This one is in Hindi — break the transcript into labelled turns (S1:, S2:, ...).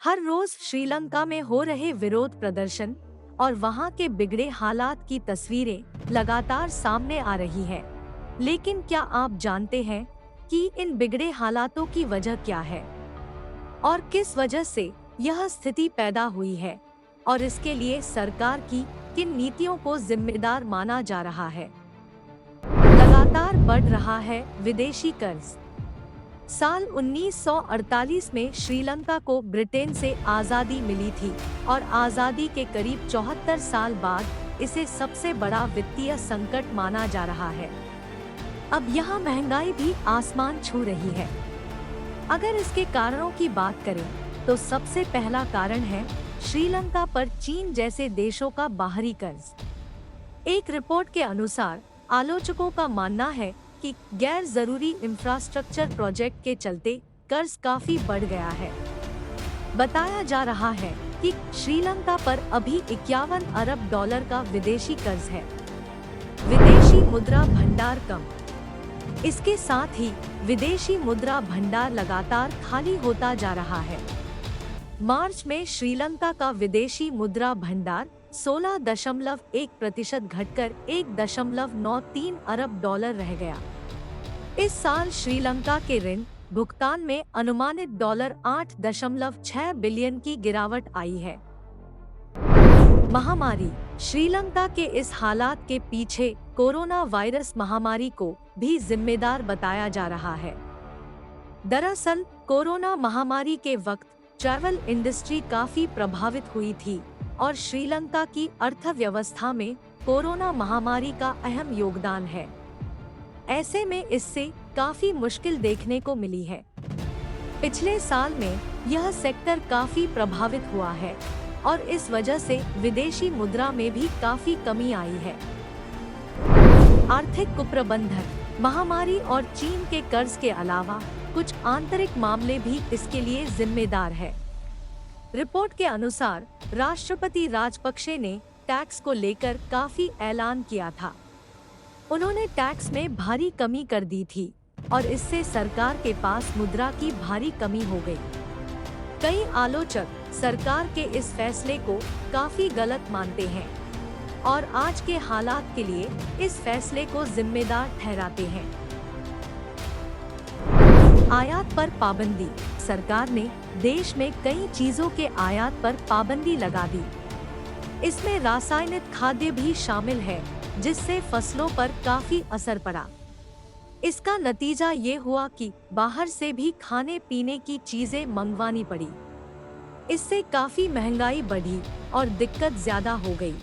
S1: हर रोज श्रीलंका में हो रहे विरोध प्रदर्शन और वहां के बिगड़े हालात की तस्वीरें लगातार सामने आ रही है। लेकिन क्या आप जानते हैं कि इन बिगड़े हालातों की वजह क्या है और किस वजह से यह स्थिति पैदा हुई है, और इसके लिए सरकार की किन नीतियों को जिम्मेदार माना जा रहा है। लगातार बढ़ रहा है विदेशी कर्ज। साल 1948 में श्रीलंका को ब्रिटेन से आज़ादी मिली थी और आज़ादी के करीब 74 साल बाद इसे सबसे बड़ा वित्तीय संकट माना जा रहा है। अब यहाँ महंगाई भी आसमान छू रही है। अगर इसके कारणों की बात करें तो सबसे पहला कारण है श्रीलंका पर चीन जैसे देशों का बाहरी कर्ज। एक रिपोर्ट के अनुसार आलोचकों का मानना है कि गैर जरूरी इंफ्रास्ट्रक्चर प्रोजेक्ट के चलते कर्ज काफी बढ़ गया है। बताया जा रहा है कि श्रीलंका पर अभी 51 अरब डॉलर का विदेशी कर्ज है। विदेशी मुद्रा भंडार कम। इसके साथ ही विदेशी मुद्रा भंडार लगातार खाली होता जा रहा है। मार्च में श्रीलंका का विदेशी मुद्रा भंडार 16.1% घटकर 1.93 अरब डॉलर रह गया। इस साल श्रीलंका के ऋण भुगतान में अनुमानित $8.6 बिलियन की गिरावट आई है। महामारी। श्रीलंका के इस हालात के पीछे कोरोना वायरस महामारी को भी जिम्मेदार बताया जा रहा है। दरअसल कोरोना महामारी के वक्त ट्रैवल इंडस्ट्री काफी प्रभावित हुई थी और श्रीलंका की अर्थव्यवस्था में कोरोना महामारी का अहम योगदान है। ऐसे में इससे काफी मुश्किल देखने को मिली है। पिछले साल में यह सेक्टर काफी प्रभावित हुआ है और इस वजह से विदेशी मुद्रा में भी काफी कमी आई है। आर्थिक कुप्रबंधन। महामारी और चीन के कर्ज के अलावा कुछ आंतरिक मामले भी इसके लिए जिम्मेदार है। रिपोर्ट के अनुसार राष्ट्रपति राजपक्षे ने टैक्स को लेकर काफी ऐलान किया था। उन्होंने टैक्स में भारी कमी कर दी थी और इससे सरकार के पास मुद्रा की भारी कमी हो गई। कई आलोचक सरकार के इस फैसले को काफी गलत मानते हैं और आज के हालात के लिए इस फैसले को जिम्मेदार ठहराते हैं। आयात पर पाबंदी। सरकार ने देश में कई चीजों के आयात पर पाबंदी लगा दी। इसमें रासायनिक खाद्य भी शामिल है, जिससे फसलों पर काफी असर पड़ा। इसका नतीजा ये हुआ कि बाहर से भी खाने पीने की चीजें मंगवानी पड़ी। इससे काफी महंगाई बढ़ी और दिक्कत ज्यादा हो गई।